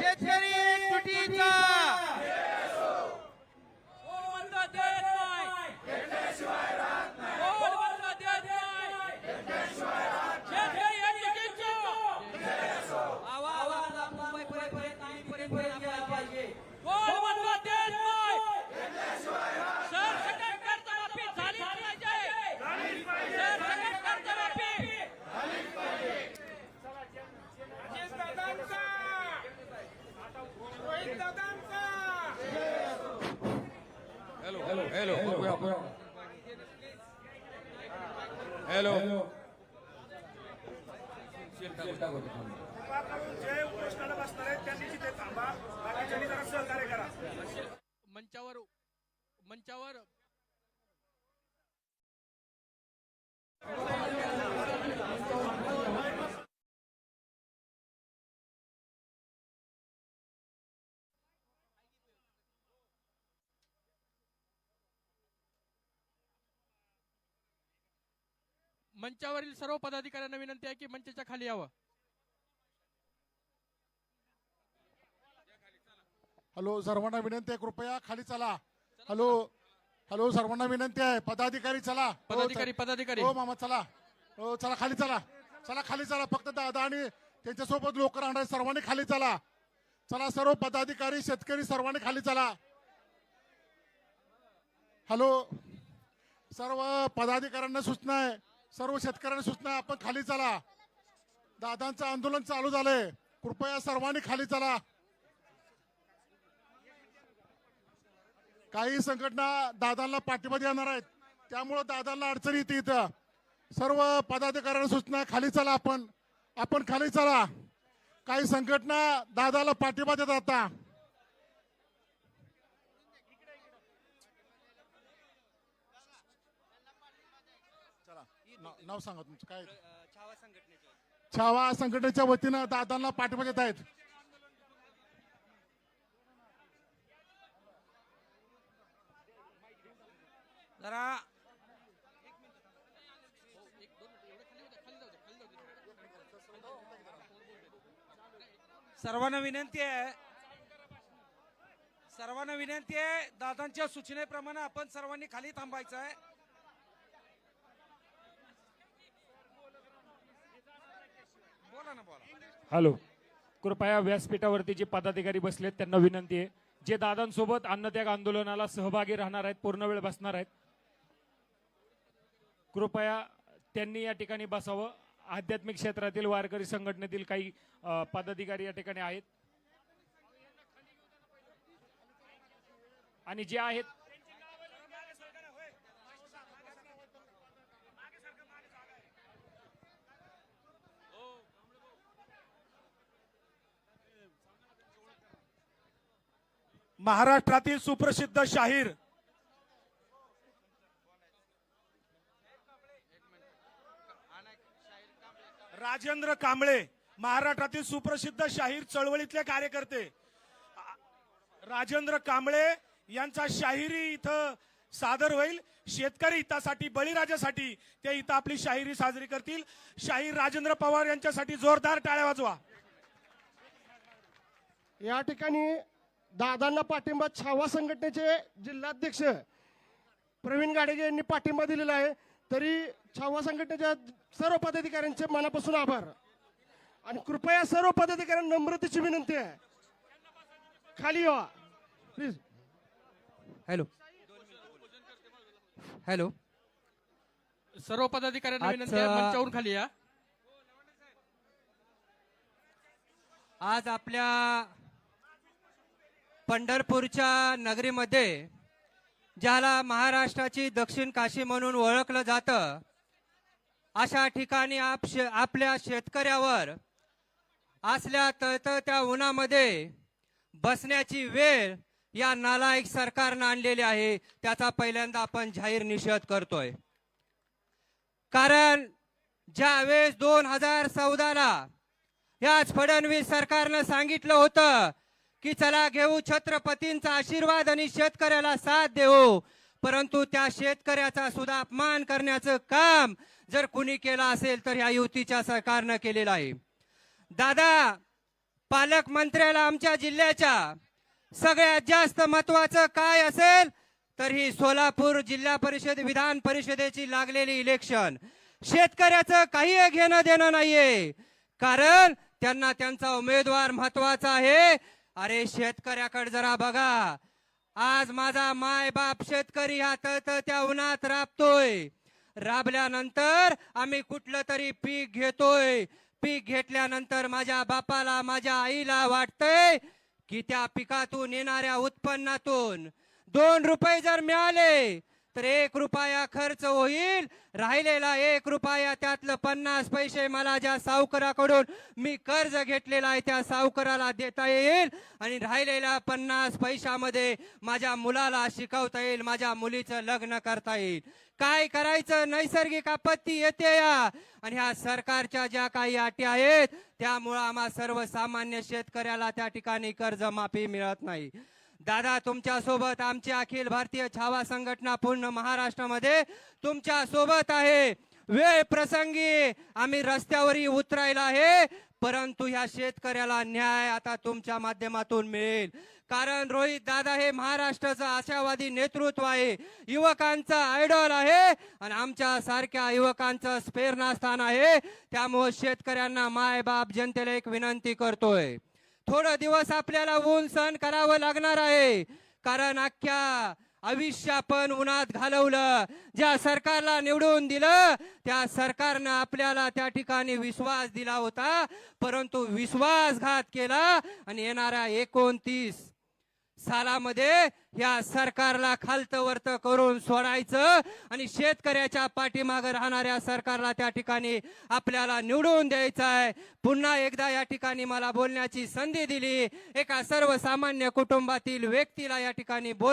शेतकरी एकजुटीचा hello hello जे उपोषणाला बसणार आहेत त्यांनी तिथे थांबा, बाकीच्यांनी जरा सहकार्य करा. मंचावर मंचावरील सर्व पदाधिकाऱ्यांना विनंती आहे की मंचाच्या खाली यावं. हॅलो, सर्वांना विनंती आहे कृपया खाली चला. हॅलो हॅलो, सर्वांना विनंती आहे पदाधिकारी चला. पदाधिकारी हो मामा चला. हो चला खाली चला. चला खाली चला. फक्त दादा आणि त्यांच्यासोबत लोक राहणार सर्वांनी खाली चला. चला सर्व पदाधिकारी शेतकरी सर्वांनी खाली चला. हॅलो, सर्व पदाधिकाऱ्यांना सूचना आहे, सर्व शेतकऱ्यांना सूचना आहे, आपण खाली चला. दादांचं आंदोलन चालू झालंय, कृपया सर्वांनी खाली चला. काही संघटना दादांना पाठिंबा देणार आहेत, त्यामुळे दादांना अडचण येते. इथं सर्व पदाधिकाऱ्यांना सूचना खाली चला. आपण खाली चला. काही संघटना दादाला पाठिंबा देतात. आता चला, नाव सांगा तुमचं काय. छावा संघटनेच्या वतीनं दादांना पाठिंबा देत आहेत. जरा सर्वांना विनंती आहे दादांच्या सूचनेप्रमाणे आपण सर्वांनी खाली थांबायचं आहे. बोला ना, बोला. हॅलो, कृपया व्यासपीठावरती जे पदाधिकारी बसलेत त्यांना विनंती आहे, जे दादांसोबत अन्नत्याग आंदोलनाला सहभागी राहणार आहेत, पूर्ण वेळ बसणार आहेत, कृपया त्यांनी या ठिकाणी बसावं. आध्यात्मिक क्षेत्रातील वारकरी संघटनेतील काही पदाधिकारी या ठिकाणी आहेत आणि जे आहेत महाराष्ट्रातील सुप्रसिद्ध शाहीर राजेंद्र कांबळे, महाराष्ट्रातील सुप्रसिद्ध शाहीर चळवळीतले कार्यकर्ते राजेंद्र कांबळे यांचा शाहिरी इथं सादर होईल. शेतकरी हितासाठी, बळीराजासाठी ते इथं आपली शाहिरी साजरी करतील. शाहीर राजेंद्र पवार यांच्यासाठी जोरदार टाळ्या वाजवा. या ठिकाणी दादांना पाठिंबा छावा संघटनेचे जिल्हाध्यक्ष प्रवीण गाडगे यांनी पाठिंबा दिलेला आहे. तरी छावा संघटनेच्या सर्व पदाधिकाऱ्यांचे मनापासून आभार आणि कृपया सर्व पदाधिकाऱ्यांना नम्रतेची विनंती आहे, खाली या प्लीज. हॅलो, सर्व पदाधिकाऱ्यांना विनंती आहे मंचावरून खाली या. आज आपल्या पंढरपूरच्या नगरीमध्ये ज्याला महाराष्ट्राची दक्षिण काशी म्हणून ओळखलं जातं, अशा ठिकाणी आपल्या शेतकऱ्यावर असल्या तळतळत्या उन्हामध्ये बसण्याची वेळ या नालायक सरकारनं आणलेली आहे. त्याचा पहिल्यांदा आपण जाहीर निषेध करतोय. कारण ज्यावेळेस 2014ला याच फडणवीस सरकारनं सांगितलं होतं की चला घेऊ छत्रपतींचा आशीर्वाद आणि शेतकऱ्याला साथ देऊ, परंतु त्या शेतकऱ्याचा सुद्धा अपमान करण्याचं काम जर कुणी केलं असेल तर या युतीच्या सरकारनं केलेलं आहे. दादा, पालकमंत्र्याला आमच्या जिल्ह्याच्या सगळ्यात जास्त महत्वाचं काय असेल तर ही सोलापूर जिल्हा परिषद विधान परिषदेची लागलेली इलेक्शन. शेतकऱ्याचं काही घेणं देणं नाहीये, कारण त्यांना त्यांचा उमेदवार महत्वाचा आहे. अरे शेतकऱ्याकडे जरा बघा. आज माझा माय बाप शेतकरी हा तळतळत्या उन्हात राबतोय. राबल्यानंतर आम्ही कुठलं तरी पीक घेतोय. पीक घेतल्यानंतर माझ्या बापाला माझ्या आईला वाटतंय की त्या पिकातून येणाऱ्या उत्पन्नातून 2 रुपये जर मिळाले तर 1 रुपया खर्च होईल. राहिलेला 1 रुपया त्यातलं 50 पैसे मला ज्या सावकाराकडून मी कर्ज घेतलेला आहे त्या सावकाराला देता येईल आणि राहिलेल्या 50 पैशामध्ये माझ्या मुलाला शिकवता येईल, माझ्या मुलीचं लग्न करता येईल. काय करायचं? नैसर्गिक आपत्ती येते या आणि ह्या सरकारच्या ज्या काही अटी आहेत त्यामुळे आम्हा सर्वसामान्य शेतकऱ्याला त्या ठिकाणी कर्जमाफी मिळत नाही. दादा तुमच्या सोबत आमची अखिल भारतीय छावा संघटना पूर्ण महाराष्ट्रामध्ये तुमच्या सोबत आहे. वेळ प्रसंगी आम्ही रस्त्यावरही उतरायला आहे, परंतु ह्या शेतकऱ्याला न्याय आता तुमच्या माध्यमातून मिळेल. कारण रोहित दादा हे महाराष्ट्राचं आशावादी नेतृत्व आहे, युवकांचा आयडॉल आहे आणि आमच्या सारख्या युवकांचं प्रेरणास्थान आहे. त्यामुळे शेतकऱ्यांना माय बाप जनतेला एक विनंती करतोय, थोडं दिवस आपल्याला ऊन सहन करावं लागणार आहे, कारण अख्ख्या आयुष्य आपण उन्हात घालवलं. ज्या सरकारला निवडून दिलं त्या सरकारनं आपल्याला त्या ठिकाणी विश्वास दिला होता, परंतु विश्वासघात केला आणि येणाऱ्या 29 सालामध्ये या सरकारला खालतवरत करून सोडायचं आणि शेतकऱ्याच्या पाठीमागे राहणाऱ्या सरकारला त्या ठिकाणी आपल्याला निवडून द्यायचं आहे. पुन्हा एकदा या ठिकाणी मला बोलण्याची संधी दिली. एका सर्वसामान्य कुटुंबातील व्यक्तीला या ठिकाणी बोल